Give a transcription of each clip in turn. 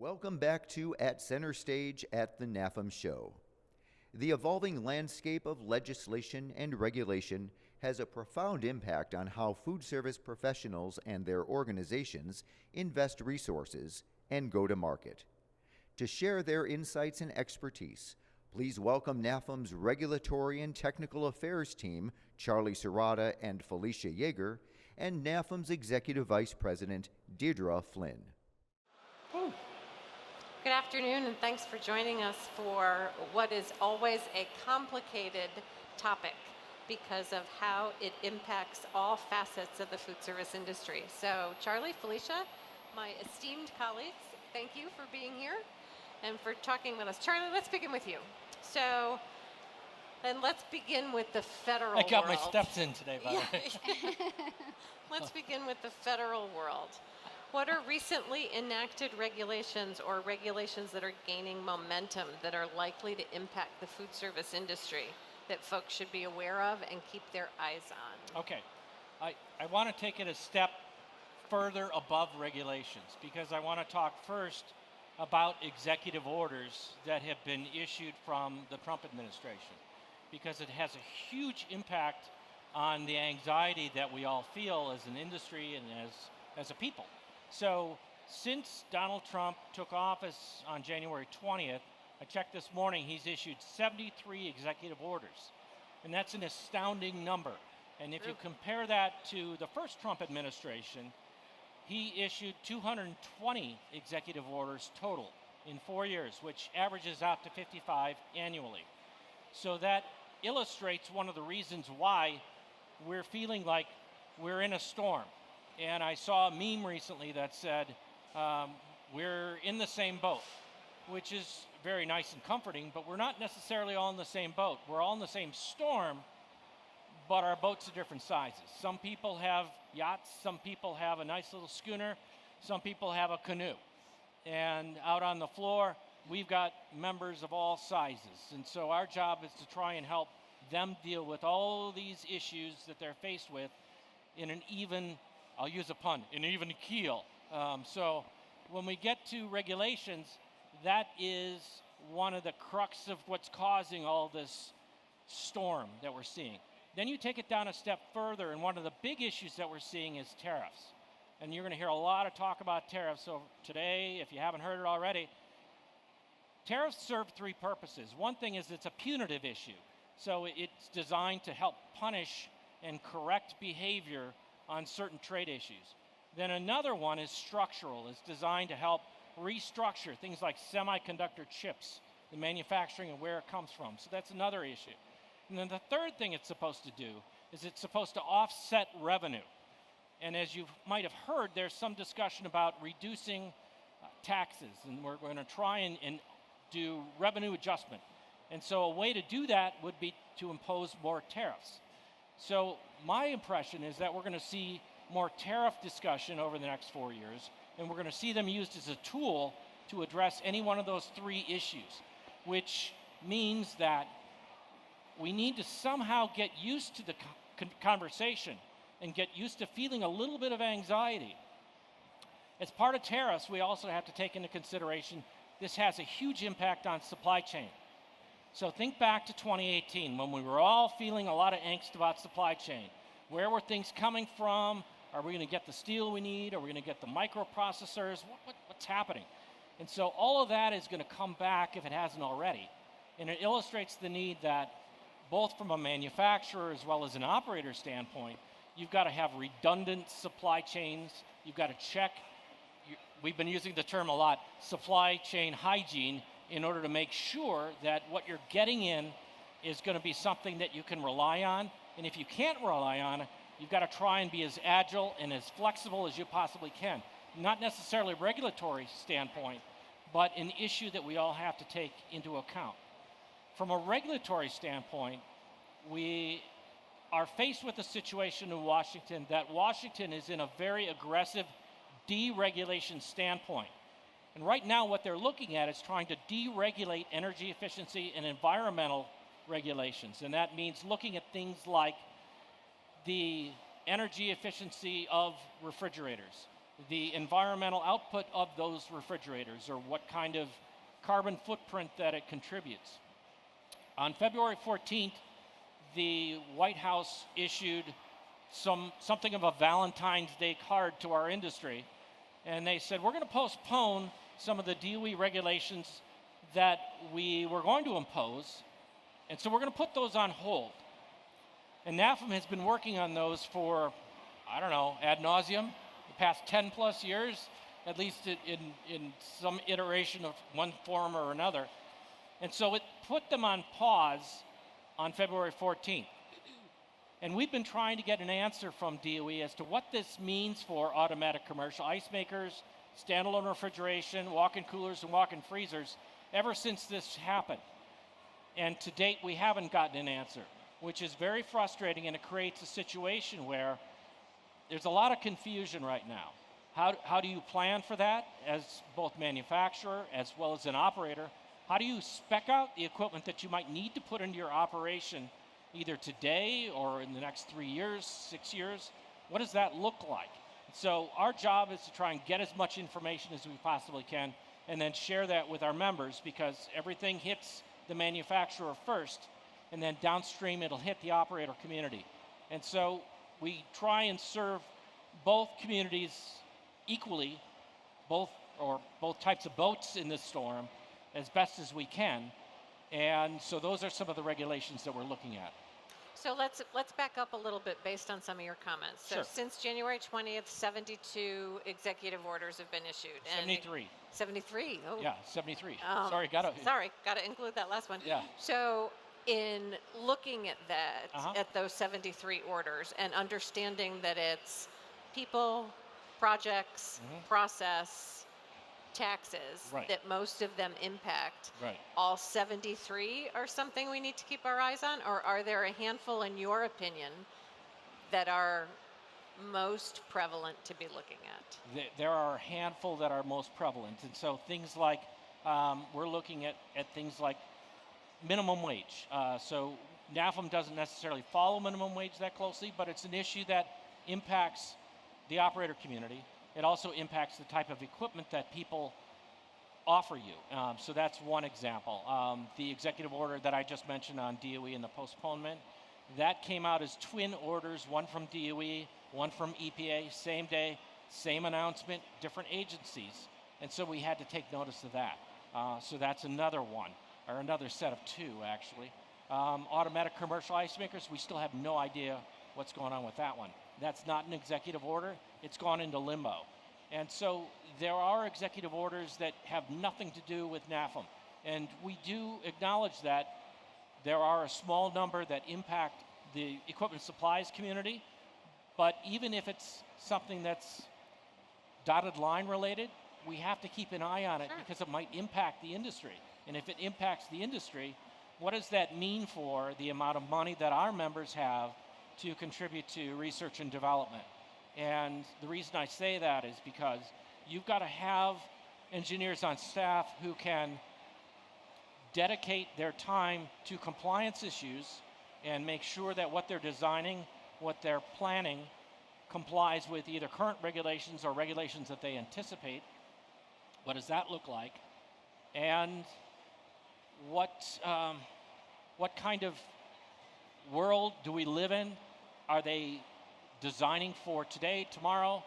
Welcome back to At Center Stage at the NAFEM Show. The evolving landscape of legislation and regulation has a profound impact on how food service professionals and their organizations invest resources and go to market. To share their insights and expertise, please welcome NAFEM's Regulatory and Technical Affairs team, Charlie Souhrada and Felicia Jaeger, and NAFEM's Executive Vice President, Deirdre Flynn. Good afternoon, and thanks for joining us for what is always a complicated topic because of how it impacts all facets of the food service industry. So, Charlie, Felicia, my esteemed colleagues, thank you for being here and for talking with us. Charlie, let's begin with you. So, and let's begin with the federal world. I got my steps in today, by the way. Let's begin with the federal world. What are recently enacted regulations or regulations that are gaining momentum that are likely to impact the food service industry that folks should be aware of and keep their eyes on? Okay. I want to take it a step further above regulations because I want to talk first about executive orders that have been issued from the Trump administration because it has a huge impact on the anxiety that we all feel as an industry and as a people. So since Donald Trump took office on January 20th, I checked this morning, he's issued 73 executive orders. And that's an astounding number. And if you compare that to the first Trump administration, he issued 220 executive orders total in 4 years, which averages out to 55 annually. So that illustrates one of the reasons why we're feeling like we're in a storm. And I saw a meme recently that said, we're in the same boat, which is very nice and comforting, but we're not necessarily all in the same boat. We're all in the same storm, but our boats are different sizes. Some people have yachts, some people have a nice little schooner, some people have a canoe. And out on the floor, we've got members of all sizes. And so our job is to try and help them deal with all these issues that they're faced with in an even, I'll use a pun, an even keel. So when we get to regulations, that is one of the crux of what's causing all this storm that we're seeing. Then you take it down a step further, and one of the big issues that we're seeing is tariffs. And you're going to hear a lot of talk about tariffs. So today, if you haven't heard it already, tariffs serve three purposes. One thing is it's a punitive issue. So it's designed to help punish and correct behavior on certain trade issues. Then another one is structural. It's designed to help restructure things like semiconductor chips, the manufacturing and where it comes from. So that's another issue. And then the third thing it's supposed to do is it's supposed to offset revenue. And as you might have heard, there's some discussion about reducing taxes, and we're going to try and do revenue adjustment. And so a way to do that would be to impose more tariffs. So my impression is that we're going to see more tariff discussion over the next 4 years, and we're going to see them used as a tool to address any one of those three issues, which means that we need to somehow get used to the conversation and get used to feeling a little bit of anxiety. As part of tariffs, we also have to take into consideration this has a huge impact on supply chain. So think back to 2018 when we were all feeling a lot of angst about supply chain. Where were things coming from? Are we going to get the steel we need? Are we going to get the microprocessors? What's happening? And so all of that is going to come back if it hasn't already. And it illustrates the need that both from a manufacturer as well as an operator standpoint, you've got to have redundant supply chains. You've got to check. We've been using the term a lot, supply chain hygiene, in order to make sure that what you're getting in is going to be something that you can rely on. And if you can't rely on it, you've got to try and be as agile and as flexible as you possibly can. Not necessarily a regulatory standpoint, but an issue that we all have to take into account. From a regulatory standpoint, we are faced with a situation in Washington that Washington is in a very aggressive deregulation standpoint. And right now what they're looking at is trying to deregulate energy efficiency and environmental regulations. And that means looking at things like the energy efficiency of refrigerators, the environmental output of those refrigerators, or what kind of carbon footprint that it contributes. On February 14th, the White House issued something of a Valentine's Day card to our industry, and they said, we're going to postpone some of the DOE regulations that we were going to impose, and so we're going to put those on hold. And NAFEM has been working on those for, I don't know, ad nauseum, the past 10 plus years, at least in some iteration of one form or another. And so it put them on pause on February 14th. And we've been trying to get an answer from DOE as to what this means for automatic commercial ice makers, standalone refrigeration, walk-in coolers, and walk-in freezers ever since this happened. And to date, we haven't gotten an answer, which is very frustrating, and it creates a situation where there's a lot of confusion right now. How do you plan for that as both manufacturer as well as an operator? How do you spec out the equipment that you might need to put into your operation either today or in the next 3 years, 6 years? What does that look like? So our job is to try and get as much information as we possibly can and then share that with our members, because everything hits the manufacturer first, and then downstream it'll hit the operator community. And so we try and serve both communities equally, both types of boats in this storm, as best as we can. And so those are some of the regulations that we're looking at. So let's back up a little bit based on some of your comments. So Sure. Since January 20th, 72 executive orders have been issued. 73. 73? Oh. Yeah, 73. Sorry, got to include that last one. Yeah. So in looking at that, Uh-huh. at those 73 orders, and understanding that it's people, projects, process, taxes Right. that most of them impact, Right. all 73 are something we need to keep our eyes on? Or are there a handful, in your opinion, that are most prevalent to be looking at? There are a handful that are most prevalent. And so things like, we're looking at things like minimum wage. So NAFEM doesn't necessarily follow minimum wage that closely, but it's an issue that impacts the operator community. It also impacts the type of equipment that people offer you. So that's one example. The executive order that I just mentioned on DOE and the postponement, that came out as twin orders, one from DOE, one from EPA, same day, same announcement, different agencies. And so we had to take notice of that. So that's another one, or another set of two, actually. Automatic commercial ice makers, we still have no idea what's going on with that one. That's not an executive order. It's gone into limbo. And so there are executive orders that have nothing to do with NAFEM. And we do acknowledge that there are a small number that impact the equipment supplies community. But even if it's something that's dotted line related, we have to keep an eye on it, because it might impact the industry. And if it impacts the industry, what does that mean for the amount of money that our members have to contribute to research and development? And the reason I say that is because you've got to have engineers on staff who can dedicate their time to compliance issues and make sure that what they're designing, what they're planning, complies with either current regulations or regulations that they anticipate. What does that look like? And what kind of world do we live in? Are they designing for today, tomorrow?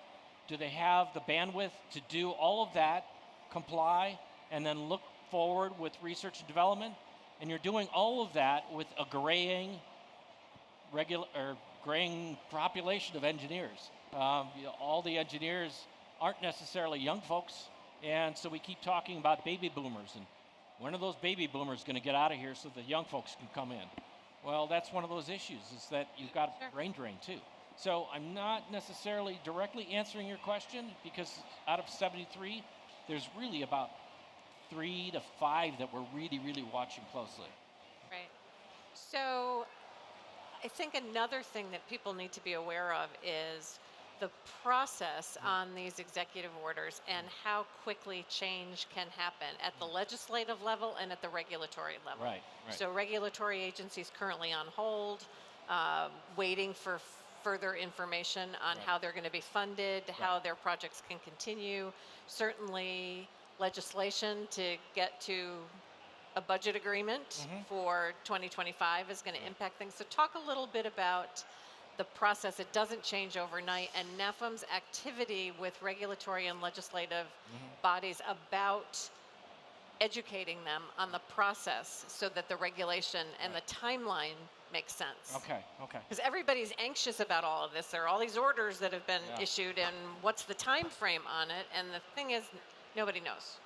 Do they have the bandwidth to do all of that, comply, and then look forward with research and development? And you're doing all of that with a graying population of engineers. All the engineers aren't necessarily young folks, and so we keep talking about baby boomers, and when are those baby boomers going to get out of here so the young folks can come in? Well, that's one of those issues, is that you've got a brain drain too. So I'm not necessarily directly answering your question, because out of 73, there's really about 3 to 5 that we're really, really watching closely. Right. So I think another thing that people need to be aware of is the process on these executive orders and how quickly change can happen at the legislative level and at the regulatory level. Right. So regulatory agencies currently on hold, waiting for further information on how they're going to be funded, how their projects can continue. Certainly legislation to get to a budget agreement for 2025 is going to impact things. So talk a little bit about the process. It doesn't change overnight, and NAFEM's activity with regulatory and legislative bodies about educating them on the process so that the regulation and the timeline makes sense. Okay. Because everybody's anxious about all of this. There are all these orders that have been issued, and what's the time frame on it? And the thing is, nobody knows.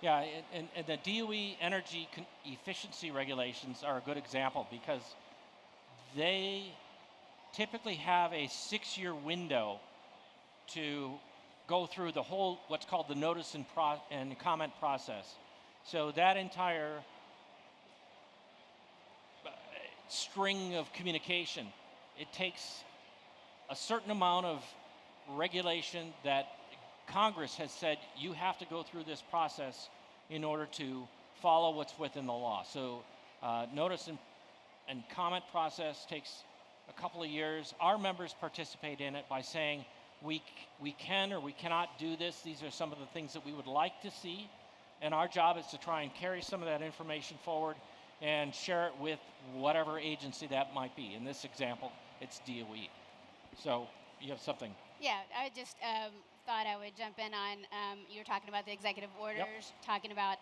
Yeah, and the DOE energy efficiency regulations are a good example because they typically have a 6-year window to go through the whole, what's called the notice and comment process. So that entire string of communication, it takes a certain amount of regulation that Congress has said you have to go through this process in order to follow what's within the law. So notice and comment process takes a couple of years. Our members participate in it by saying we can or we cannot do this. These are some of the things that we would like to see. And our job is to try and carry some of that information forward and share it with whatever agency that might be. In this example, it's DOE. So you have something. Yeah, I just thought I would jump in on, you were talking about the executive orders, talking about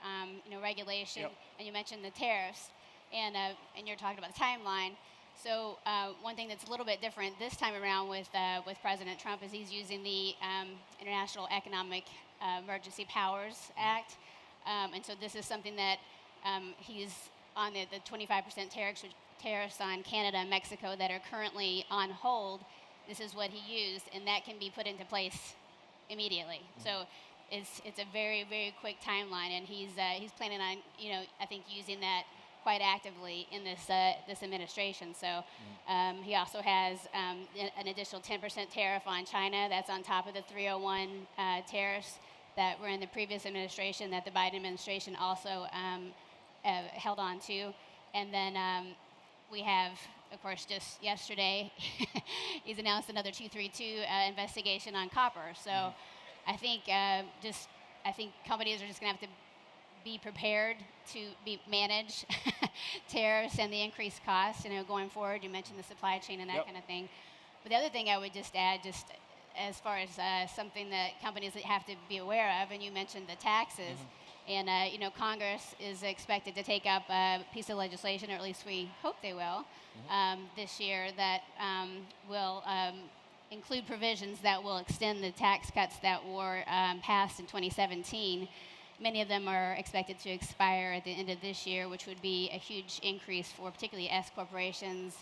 regulation, and you mentioned the tariffs, and you're talking about the timeline. So one thing that's a little bit different this time around with President Trump is he's using the International Economic Emergency Powers Act. And so this is something that he's on the 25% tariffs on Canada and Mexico that are currently on hold. This is what he used, and that can be put into place immediately. So it's a very, very quick timeline, and he's planning on I think using that quite actively in this administration. So he also has an additional 10% tariff on China. That's on top of the 301 tariffs that were in the previous administration that the Biden administration also held on to. And then we have, of course, just yesterday, he's announced another 232 investigation on copper. So I think companies are just going to have to be prepared to manage tariffs and the increased costs, going forward. You mentioned the supply chain and that kind of thing. But the other thing I would just add, just as far as something that companies have to be aware of, and you mentioned the taxes, and Congress is expected to take up a piece of legislation, or at least we hope they will, this year that will include provisions that will extend the tax cuts that were passed in 2017. Many of them are expected to expire at the end of this year, which would be a huge increase for particularly S corporations,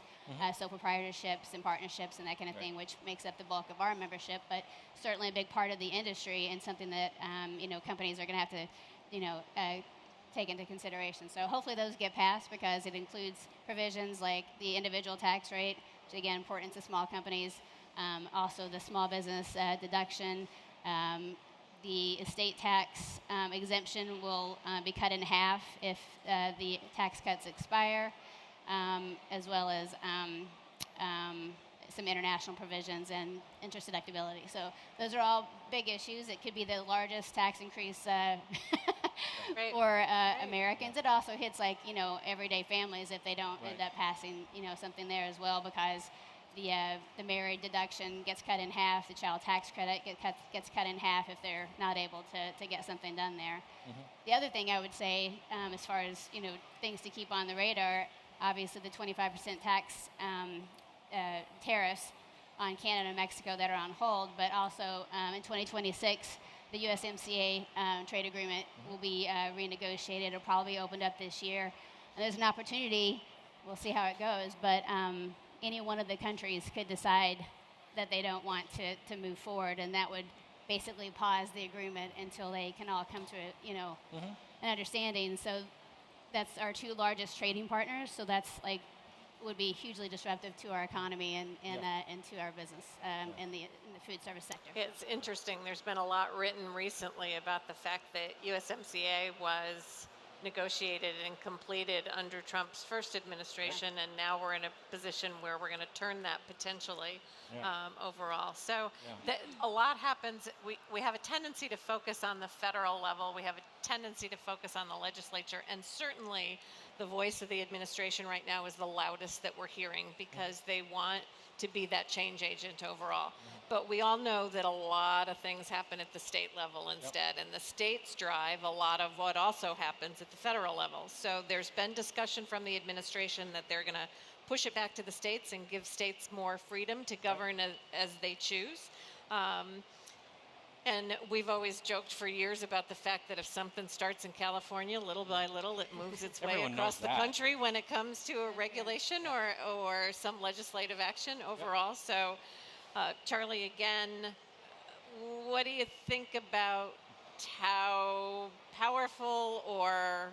sole proprietorships and partnerships and that kind of thing, which makes up the bulk of our membership, but certainly a big part of the industry and something that companies are going to have to take into consideration. So hopefully those get passed because it includes provisions like the individual tax rate, which again important to small companies, also the small business deduction. The estate tax exemption will be cut in half if the tax cuts expire, as well as some international provisions and interest deductibility. So those are all big issues. It could be the largest tax increase for Americans. It also hits everyday families if they don't end up passing something there as well, because the married deduction gets cut in half. The child tax credit gets cut in half if they're not able to get something done there. The other thing I would say, as far as things to keep on the radar, obviously the 25% tax tariffs on Canada and Mexico that are on hold, but also in 2026 the USMCA trade agreement will be renegotiated. It'll probably be opened up this year, and there's an opportunity. We'll see how it goes, but any one of the countries could decide that they don't want to move forward, and that would basically pause the agreement until they can all come to an understanding. So that's our two largest trading partners. So that's would be hugely disruptive to our economy and to our business in the food service sector. It's interesting. There's been a lot written recently about the fact that USMCA was negotiated and completed under Trump's first administration, and now we're in a position where we're going to turn that potentially overall. So a lot happens. We have a tendency to focus on the federal level. We have a tendency to focus on the legislature, and certainly the voice of the administration right now is the loudest that we're hearing because they want to be that change agent overall. But we all know that a lot of things happen at the state level instead, and the states drive a lot of what also happens at the federal level. So there's been discussion from the administration that they're going to push it back to the states and give states more freedom to govern as they choose. And we've always joked for years about the fact that if something starts in California, little by little, it moves its way across the country when it comes to a regulation or some legislative action overall. So, Charlie, again, what do you think about how powerful or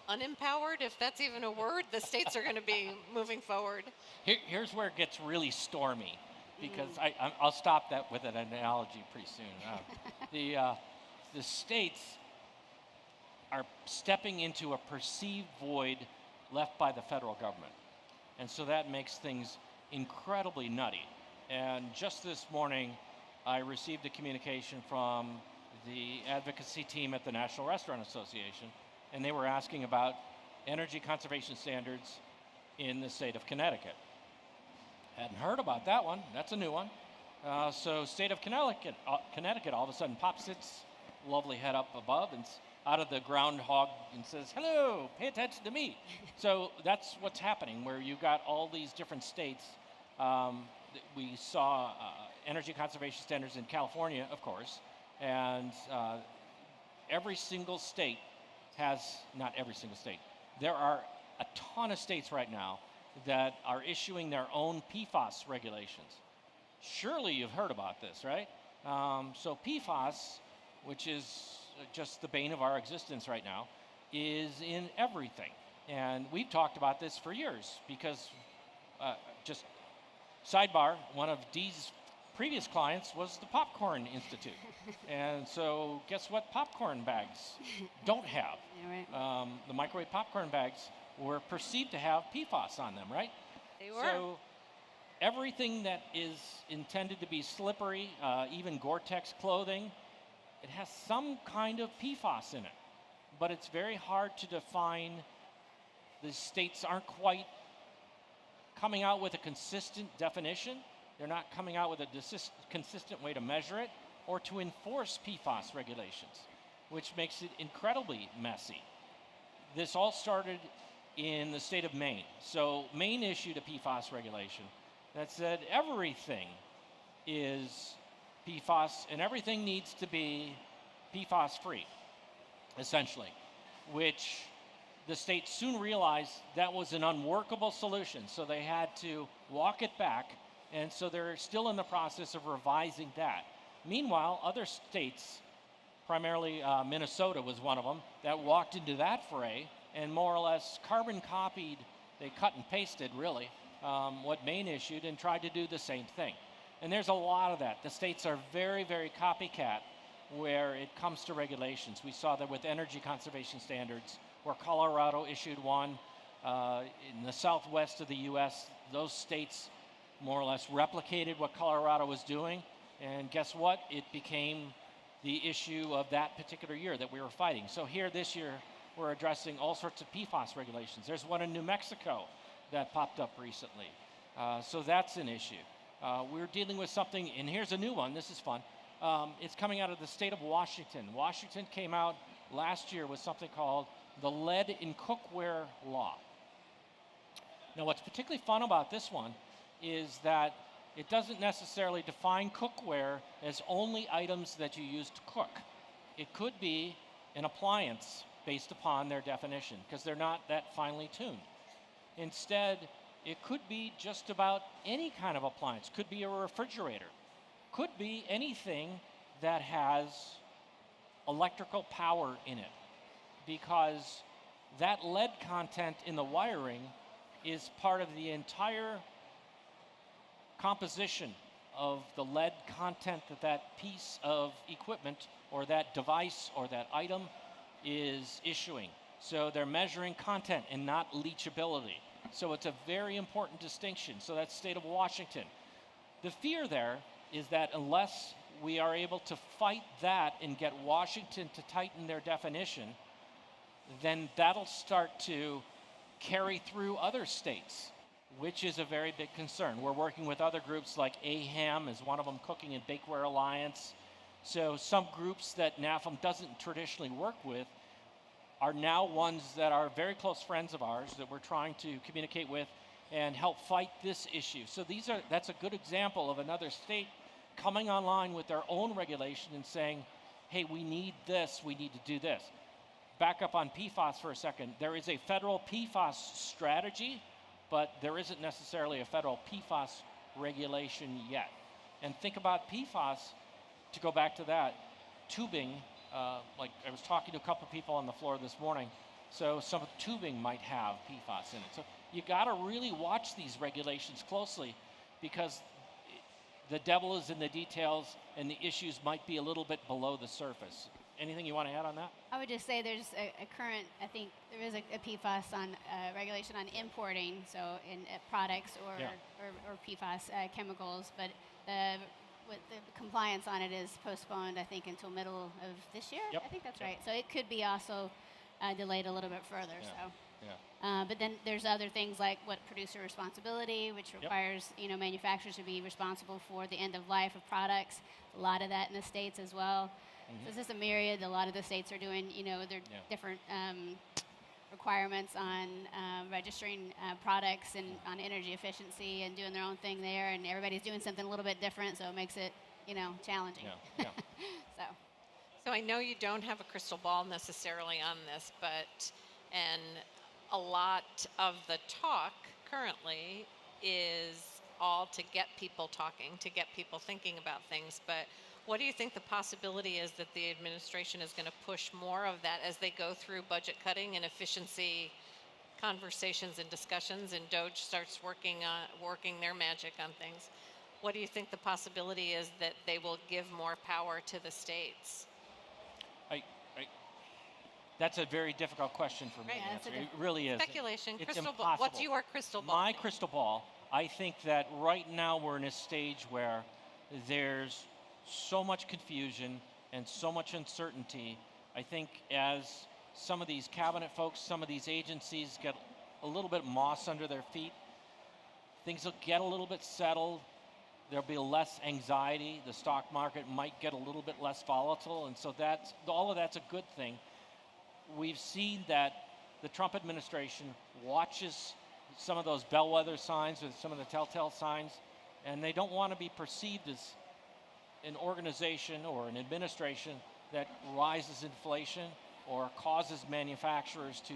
unempowered, if that's even a word, the states are going to be moving forward? Here's where it gets really stormy. Because I'll stop that with an analogy pretty soon. The states are stepping into a perceived void left by the federal government. And so that makes things incredibly nutty. And just this morning, I received a communication from the advocacy team at the National Restaurant Association, and they were asking about energy conservation standards in the state of Connecticut. Hadn't heard about that one. That's a new one. So state of Connecticut all of a sudden pops its lovely head up above and out of the groundhog and says, hello, pay attention to me. So that's what's happening, where you've got all these different states. We saw energy conservation standards in California, of course, and every single state has, not every single state, there are a ton of states right now that are issuing their own PFAS regulations. Surely you've heard about this, right? So PFAS, which is just the bane of our existence right now, is in everything. And we've talked about this for years because, just sidebar, one of Dee's previous clients was the Popcorn Institute. And so guess what popcorn bags don't have? Yeah, right. The microwave popcorn bags were perceived to have PFAS on them, right? They were. So everything that is intended to be slippery, even Gore-Tex clothing, it has some kind of PFAS in it. But it's very hard to define. The states aren't quite coming out with a consistent definition. They're not coming out with a consistent way to measure it or to enforce PFAS regulations, which makes it incredibly messy. This all started in the state of Maine. So Maine issued a PFAS regulation that said everything is PFAS and everything needs to be PFAS free, essentially, which the state soon realized that was an unworkable solution. So they had to walk it back, and so they're still in the process of revising that. Meanwhile, other states, primarily Minnesota was one of them, that walked into that fray and more or less carbon copied, they cut and pasted really, what Maine issued and tried to do the same thing. And there's a lot of that. The states are very, very copycat where it comes to regulations. We saw that with energy conservation standards, where Colorado issued one. In the southwest of the US, those states more or less replicated what Colorado was doing. And guess what? It became the issue of that particular year that we were fighting. So here this year, we're addressing all sorts of PFAS regulations. There's one in New Mexico that popped up recently. So that's an issue. We're dealing with something, and here's a new one. This is fun. It's coming out of the state of Washington. Washington came out last year with something called the Lead in Cookware Law. Now, what's particularly fun about this one is that it doesn't necessarily define cookware as only items that you use to cook. It could be an appliance based upon their definition, because they're not that finely tuned. Instead, it could be just about any kind of appliance. Could be a refrigerator. Could be anything that has electrical power in it, because that lead content in the wiring is part of the entire composition of the lead content that that piece of equipment or that device or that item is issuing. So they're measuring content and not leachability. So it's a very important distinction. So that's state of Washington. The fear there is that unless we are able to fight that and get Washington to tighten their definition, then that'll start to carry through other states, which is a very big concern. We're working with other groups like AHAM is one of them, Cooking and Bakeware Alliance. So some groups that NAFEM doesn't traditionally work with are now ones that are very close friends of ours that we're trying to communicate with and help fight this issue. So that's a good example of another state coming online with their own regulation and saying, hey, we need this, we need to do this. Back up on PFAS for a second. There is a federal PFAS strategy, but there isn't necessarily a federal PFAS regulation yet. And think about PFAS, to go back to that, tubing, like I was talking to a couple of people on the floor this morning, so some of the tubing might have PFAS in it. So you gotta really watch these regulations closely because the devil is in the details and the issues might be a little bit below the surface. Anything you want to add on that? I would just say there's a current, I think there is a PFAS on regulation on importing, so in products or PFAS chemicals, but with the compliance on it is postponed, I think, until middle of this year. Yep. I think that's right. So it could be also delayed a little bit further. Yeah. So. Yeah. But then there's other things like what producer responsibility, which requires manufacturers to be responsible for the end of life of products. A lot of that in the states as well. So it's just a myriad. A lot of the states are doing their different requirements on registering products and on energy efficiency and doing their own thing there. And everybody's doing something a little bit different, so it makes it challenging. Yeah. So I know you don't have a crystal ball necessarily on this, and a lot of the talk currently is all to get people talking, to get people thinking about things. But what do you think the possibility is that the administration is going to push more of that as they go through budget cutting and efficiency conversations and discussions, and DOGE starts working their magic on things? What do you think the possibility is that they will give more power to the states? That's a very difficult question for me to answer. It really is. Speculation. It's crystal impossible. ball. What's your crystal ball? My crystal ball, I think that right now we're in a stage where there's so much confusion and so much uncertainty. I think as some of these cabinet folks, some of these agencies get a little bit moss under their feet, things will get a little bit settled. There'll be less anxiety. The stock market might get a little bit less volatile, and so all of that's a good thing. We've seen that the Trump administration watches some of those bellwether signs or some of the telltale signs, and they don't want to be perceived as an organization or an administration that rises inflation or causes manufacturers to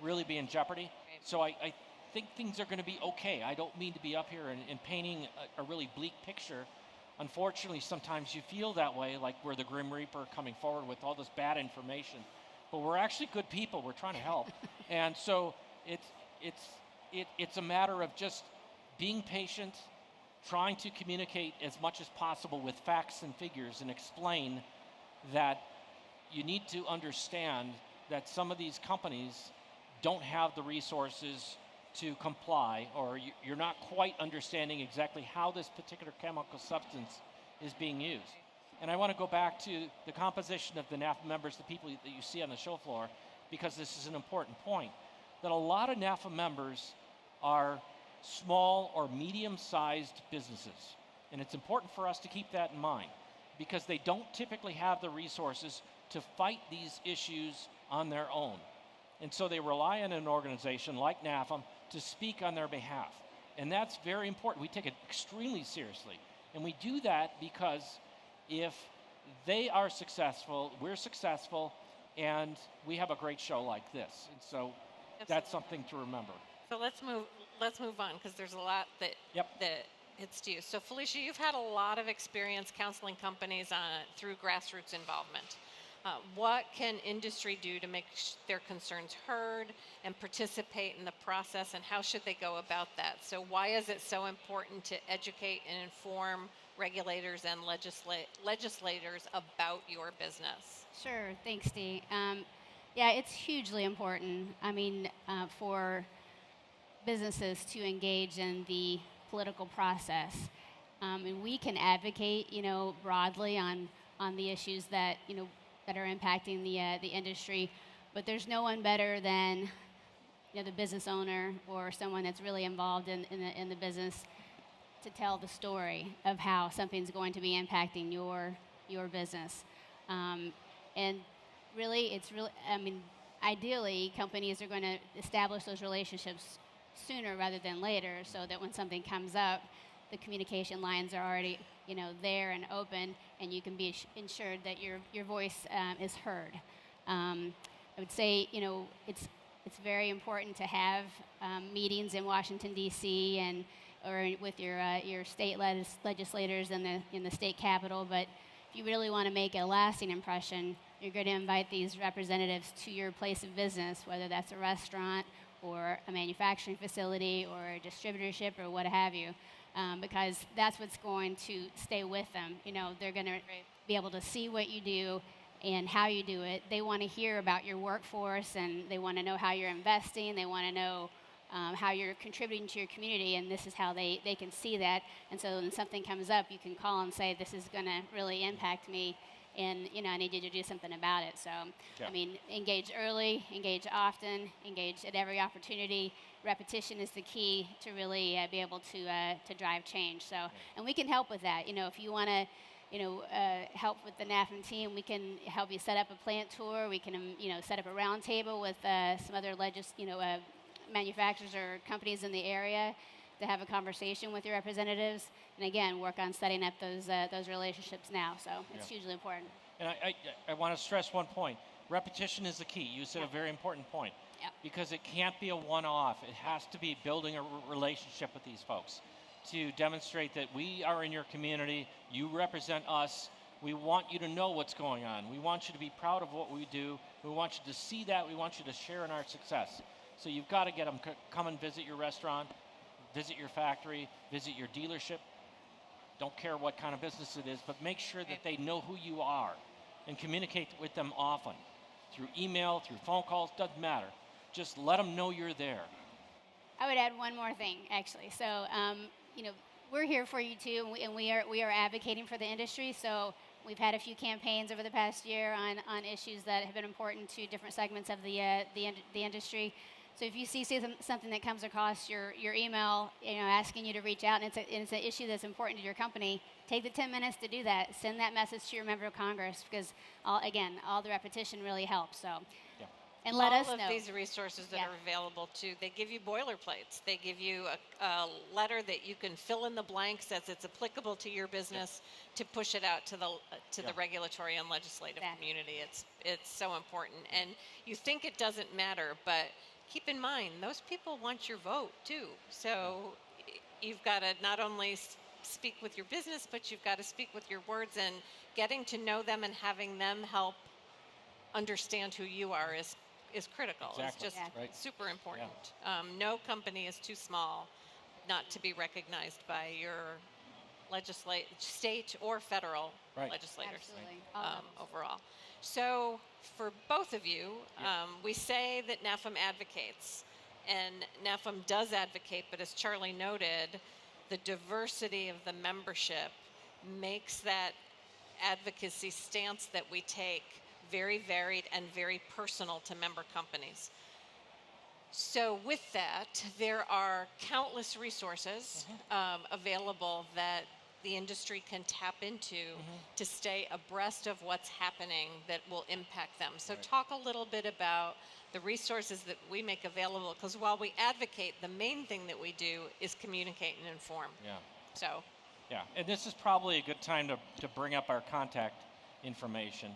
really be in jeopardy. So I think things are going to be okay. I don't mean to be up here and painting a really bleak picture. Unfortunately, sometimes you feel that way, like we're the Grim Reaper coming forward with all this bad information. But we're actually good people. We're trying to help. And so it's a matter of just being patient, trying to communicate as much as possible with facts and figures and explain that you need to understand that some of these companies don't have the resources to comply, or you're not quite understanding exactly how this particular chemical substance is being used. And I want to go back to the composition of the NAFEM members, the people that you see on the show floor, because this is an important point, that a lot of NAFEM members are small or medium-sized businesses. And it's important for us to keep that in mind, because they don't typically have the resources to fight these issues on their own. And so they rely on an organization like NAFEM to speak on their behalf. And that's very important. We take it extremely seriously. And we do that because if they are successful, we're successful, and we have a great show like this. And so that's something to remember. So let's move on, because there's a lot that hits to you. So Felicia, you've had a lot of experience counseling companies through grassroots involvement. What can industry do to make their concerns heard and participate in the process, and how should they go about that? So why is it so important to educate and inform regulators and legislators about your business? Sure, thanks, Dee. Yeah, it's hugely important. I mean, for businesses to engage in the political process. And we can advocate, broadly on the issues that, that are impacting the industry, but there's no one better than, the business owner or someone that's really involved in the business to tell the story of how something's going to be impacting your business. And really, ideally, companies are going to establish those relationships sooner rather than later, so that when something comes up, the communication lines are already, there and open, and you can be ensured that your voice is heard. I would say, it's very important to have meetings in Washington D.C. or with your state legislators in the state capitol. But if you really want to make a lasting impression, you're going to invite these representatives to your place of business, whether that's a restaurant or a manufacturing facility or a distributorship or what have you, because that's what's going to stay with them. They're going to be able to see what you do and how you do it. They want to hear about your workforce, and they want to know how you're investing. They want to know how you're contributing to your community, and this is how they can see that. And so when something comes up, you can call and say, this is going to really impact me, and I need you to do something about it. So, engage early, engage often, engage at every opportunity. Repetition is the key to really be able to drive change. So, and we can help with that. If you want to, help with the NAFEM team, we can help you set up a plant tour. We can, set up a round table with some other manufacturers or companies in the area to have a conversation with your representatives, and again, work on setting up those relationships now. So it's hugely important. And I want to stress one point. Repetition is the key. You said a very important point. Yep. Because it can't be a one-off. It has to be building a relationship with these folks to demonstrate that we are in your community, you represent us, we want you to know what's going on. We want you to be proud of what we do. We want you to see that. We want you to share in our success. So you've got to get them come and visit your restaurant, visit your factory, visit your dealership. Don't care what kind of business it is, but make sure that they know who you are and communicate with them often through email, through phone calls, doesn't matter. Just let them know you're there. I would add one more thing, actually. So, we're here for you too, and we are advocating for the industry. So we've had a few campaigns over the past year on issues that have been important to different segments of the industry. So if you see something that comes across your email, asking you to reach out, and it's an issue that's important to your company, take the 10 minutes to do that. Send that message to your member of Congress, because all the repetition really helps. So. Yeah. And let us know. All of know. these resources that are available too, they give you boilerplates. They give you a letter that you can fill in the blanks as it's applicable to your business to push it out to the regulatory and legislative community. It's so important. And you think it doesn't matter, but keep in mind, those people want your vote too. So you've got to not only speak with your business, but you've got to speak with your words, and getting to know them and having them help understand who you are is critical. Exactly. It's just super important. Yeah. No company is too small not to be recognized by your state or federal legislators. Overall. So for both of you, we say that NAFEM advocates, and NAFEM does advocate, but as Charlie noted, the diversity of the membership makes that advocacy stance that we take very varied and very personal to member companies. So with that, there are countless resources available that the industry can tap into to stay abreast of what's happening that will impact them. So talk a little bit about the resources that we make available, because while we advocate, the main thing that we do is communicate and inform. And this is probably a good time to bring up our contact information.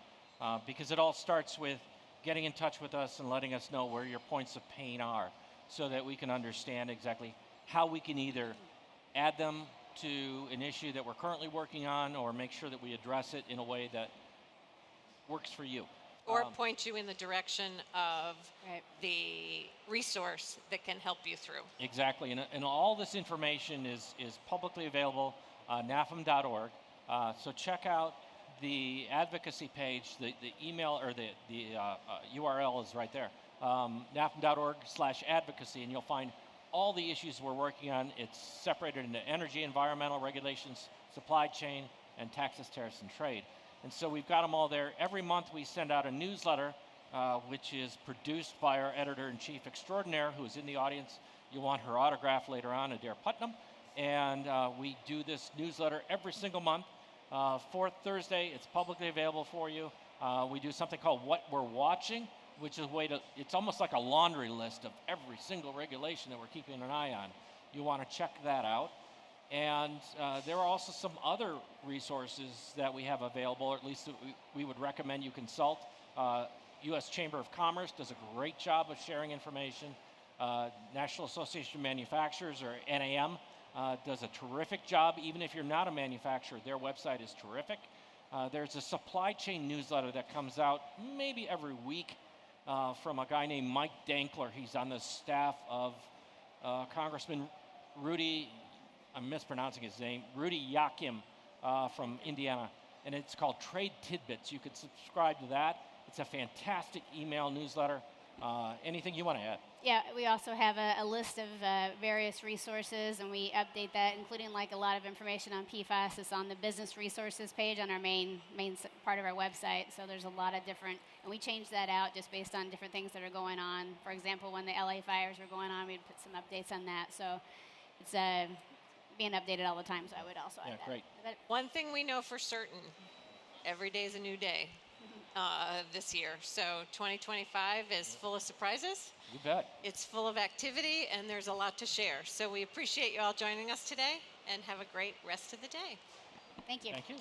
Because it all starts with getting in touch with us and letting us know where your points of pain are, so that we can understand exactly how we can either add them to an issue that we're currently working on, or make sure that we address it in a way that works for you. Or point you in the direction of the resource that can help you through. Exactly, and all this information is publicly available on NAFEM.org. So check out the advocacy page, the email or the URL is right there, nafem.org/advocacy, and you'll find all the issues we're working on. It's separated into energy, environmental regulations, supply chain, and taxes, tariffs, and trade. And so we've got them all there. Every month we send out a newsletter, which is produced by our editor-in-chief extraordinaire, who is in the audience. You'll want her autograph later on, Adair Putnam. And we do this newsletter every single month. Fourth Thursday, it's publicly available for you. We do something called What We're Watching, which is a way to, it's almost like a laundry list of every single regulation that we're keeping an eye on. You want to check that out. And there are also some other resources that we have available, or at least that we would recommend you consult. U.S. Chamber of Commerce does a great job of sharing information. National Association of Manufacturers, or NAM, does a terrific job. Even if you're not a manufacturer, their website is terrific. There's a supply chain newsletter that comes out maybe every week from a guy named Mike Dankler. He's on the staff of Congressman Rudy, I'm mispronouncing his name, Rudy Yakim from Indiana. And it's called Trade Tidbits. You could subscribe to that. It's a fantastic email newsletter. Anything you want to add? Yeah, we also have a list of various resources, and we update that, including like a lot of information on PFAS. It's on the business resources page on our main part of our website. So there's a lot of different, and we change that out just based on different things that are going on. For example, when the LA fires were going on, we'd put some updates on that. So it's being updated all the time. So I would also add that. Great. One thing we know for certain, every day is a new day. This year. So 2025 is full of surprises. You bet. It's full of activity, and there's a lot to share. So we appreciate you all joining us today, and have a great rest of the day. Thank you. Thank you.